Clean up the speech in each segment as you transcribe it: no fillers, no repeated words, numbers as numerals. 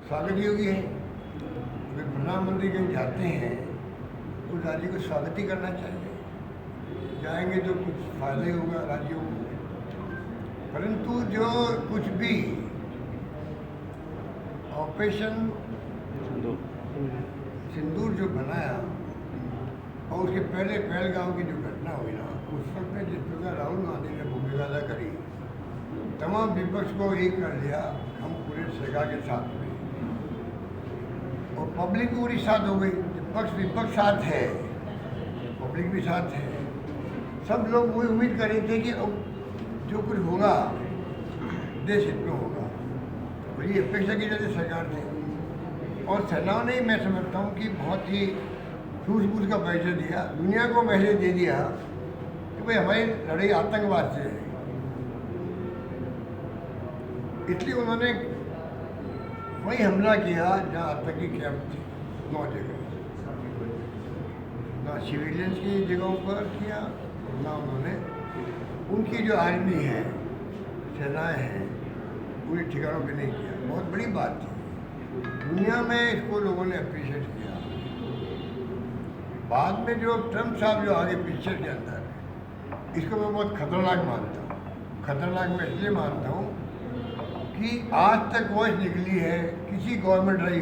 स्वागत योग्य है। वे प्रधानमंत्री कहीं जाते हैं तो राज्य को स्वागत ही करना चाहिए। जाएंगे तो कुछ फायदा ही होगा राज्यों को, परंतु जो कुछ भी ऑपरेशन सिंदूर जो बनाया और उसके पहले पहलगाम की जो घटना हुई ना, उस वक्त में जिस प्रकार राहुल गांधी ने भूमिका अदा करी, तमाम विपक्ष को एक कर लिया, हम पूरे सरकार के साथ में, और पब्लिक पूरी साथ हो गई। विपक्ष साथ है, पब्लिक भी साथ है। सब लोग वही उम्मीद कर रहे थे कि अब जो कुछ होगा देश हित में होगा, और ये अपेक्षा की जाती सरकार थी। और सेनाओं ने, मैं समझता हूँ कि बहुत ही सूझबूझ का मैसेज दिया, दुनिया को मैसेज दे दिया कि भाई हमारी लड़ाई आतंकवाद से है। इसलिए उन्होंने वही हमला किया जहाँ आतंकी कैंप थे, 9 जगह, ना सिविलियंस की जगहों पर किया, ना उन्होंने उनकी जो आर्मी है, सेनाएं हैं, पूरे ठिकानों पे नहीं किया। बहुत बड़ी बात थी, दुनिया में इसको लोगों ने अप्रिशिएट किया। बाद में जो ट्रम्प साहब जो आगे पिक्चर के अंदर, इसको मैं बहुत खतरनाक मानता हूँ। खतरनाक मैं इसलिए मानता हूँ कि आज तक वॉइस निकली है, किसी गवर्नमेंट रही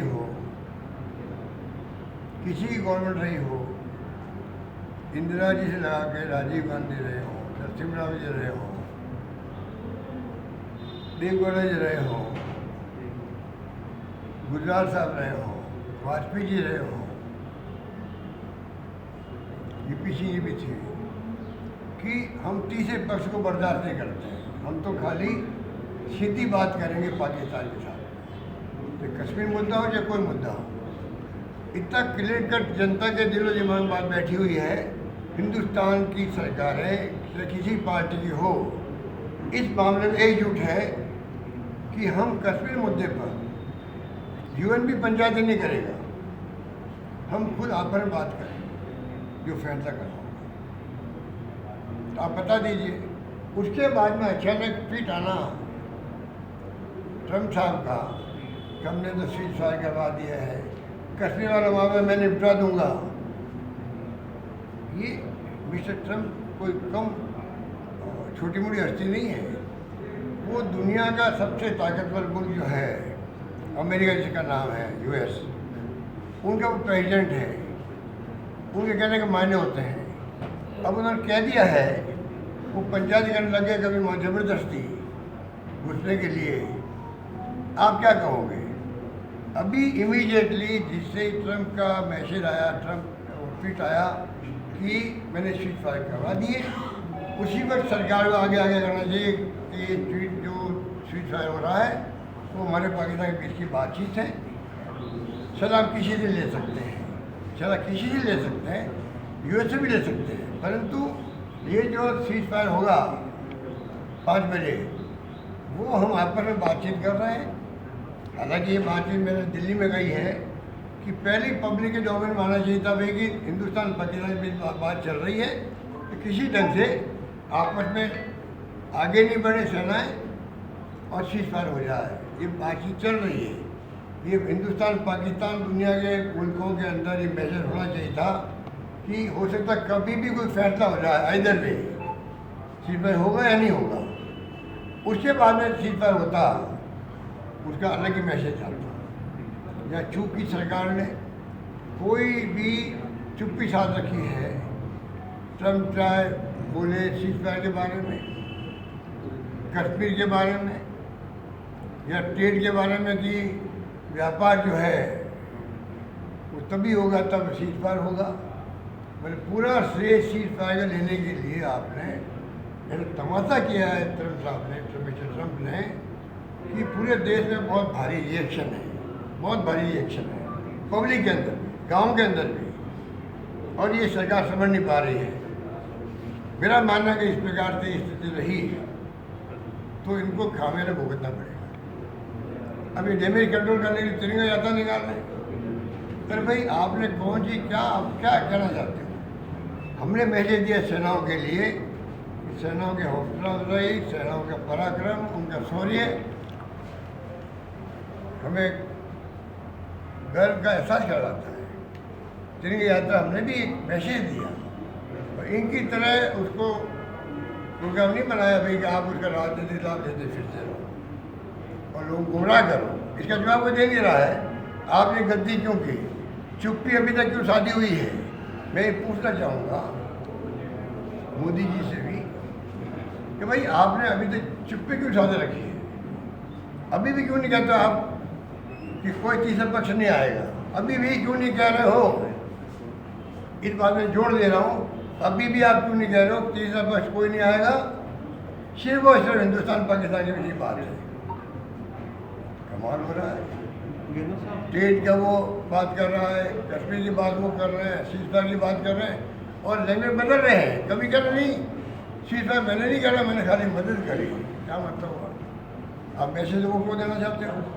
हो, इंदिरा जी से लगा के राजीव गांधी रहे हो, नरसिम्हा राव जी रहे हो, देवगौड़ा जी रहे हो, गुजराल साहब रहे हो, वाजपेयी जी रहे हो, यूपी सिंह जी भी थे, कि हम तीसरे पक्ष को बर्दाश्त नहीं करते हैं। हम तो खाली सीधी बात करेंगे पाकिस्तान के साथ, तो कश्मीर मुद्दा हो या कोई मुद्दा हो। इतना क्लियर कट जनता के दिलो दिमाग में बात बैठी हुई है। हिंदुस्तान की सरकारें चाहे किसी पार्टी की हो, इस मामले में एकजुट है कि हम कश्मीर मुद्दे पर, यूएन भी पंचायत नहीं करेगा, हम खुद आपस में बात करें, जो फैसला करना होगा। तो आप बता दीजिए। उसके बाद में अचानक ट्वीट आना ट्रम्प साहब का, हमने तो सीज फायर करवा दिया है, कश्मीर वाला मामला मैं निपटा दूंगा। ये मिस्टर ट्रम्प कोई कम छोटी मोटी हस्ती नहीं है। वो दुनिया का सबसे ताकतवर मुल्क जो है, अमेरिका जिसका नाम है यूएस, उनका वो प्रेसिडेंट है, उनके कहने के मायने होते हैं। अब उन्होंने कह दिया है, वो पंचायत करने लगे कभी ज़बरदस्ती घुसने के लिए। आप क्या कहोगे? अभी इमीडिएटली जिससे ट्रम्प का मैसेज आया, ट्रम्प ट्वीट आया कि मैंने सीज फायर करवा दिए, उसी वक्त सरकार को आगे करना चाहिए कि ये ट्वीट जो सीज फायर हो रहा है वो हमारे पाकिस्तान के बीच की बातचीत है। सलाह किसी से ले सकते हैं, यूएस से भी ले सकते हैं, परंतु ये जो सीज फायर होगा 5 बजे, वो हम आपस में बातचीत कर रहे हैं। हालांकि ये बातचीत मैंने दिल्ली में कही है कि पहले पब्लिक के डोमेन में आना चाहिए था भाई कि हिंदुस्तान पाकिस्तान के बीच बात चल रही है, तो किसी ढंग से आपस में आगे नहीं बढ़े सेनाएं और सीज फायर हो जाए। ये बातचीत चल रही है। ये हिंदुस्तान पाकिस्तान दुनिया के मुल्कों के अंदर ये मैसेज होना चाहिए था कि हो सकता कभी भी कोई फैसला हो जाए, इधर पे सीज फायर होगा या नहीं होगा। उसके बाद में सीज फायर होता, उसका अलग ही मैसेज आता। या चूक की सरकार ने कोई भी चुप्पी साध रखी है। ट्रम्प चाहे बोले सीज फायर के बारे में, कश्मीर के बारे में, या ट्रेड के बारे में कि व्यापार जो है वो तभी होगा तब सीज फायर होगा। मतलब पूरा श्रेय सीज फायर लेने के लिए आपने तमाशा किया है ट्रम्प साहब ने, मिस्टर ट्रम्प ने, कि पूरे देश में बहुत भारी रिएक्शन है, पब्लिक के अंदर भी, गाँव के अंदर भी, और ये सरकार समझ नहीं पा रही है। मेरा मानना है कि इस प्रकार से स्थिति रही तो इनको खामियाजा भुगतना पड़ेगा। अभी डैमेज कंट्रोल करने के लिए तिरंगा यात्रा निकाल रहे हैं। पर भाई आपने कौन सी क्या कहना चाहते हो? हमने मैसेज दिया सेनाओं के लिए, सेनाओं के हौसला अफजाई, सेनाओं का पराक्रम, उनका शौर्य हमें गर्व का एहसास करवाता है। तिरंगी यात्रा हमने भी एक मैसेज दिया और इनकी तरह उसको प्रोग्राम नहीं बनाया भाई कि आप उसका राजनीतिक लाभ देते फिरते रहो और लोग गुमराह करो। इसका जवाब वो दे नहीं रहा है। आपने गलती क्यों की, चुप्पी अभी तक क्यों शादी हुई है। मैं ये पूछना चाहूँगा मोदी जी से भी कि भाई आपने अभी तक चुप्पी क्यों साधे रखी है। अभी भी क्यों नहीं कहते आप कि कोई तीसरा पक्ष नहीं आएगा। अभी भी क्यों नहीं कह रहे हो, इस बात में जोड़ दे रहा हूँ। अभी भी आप क्यों नहीं कह रहे हो तीसरा पक्ष कोई नहीं आएगा, सिर्फ और सिर्फ हिंदुस्तान पाकिस्तान के बीच की बात है। कमाल हो रहा है। स्टेट का वो बात कर रहा है, कश्मीर की बात वो कर रहे हैं, सीजफायर की बात कर रहे हैं और लैंग्वेज बदल रहे हैं। कभी कर रहे नहीं, सीजफायर मैंने नहीं करा, मैंने खाली मदद करी। क्या मतलब हुआ। आप मैसेज लोगों को देना चाहते हो।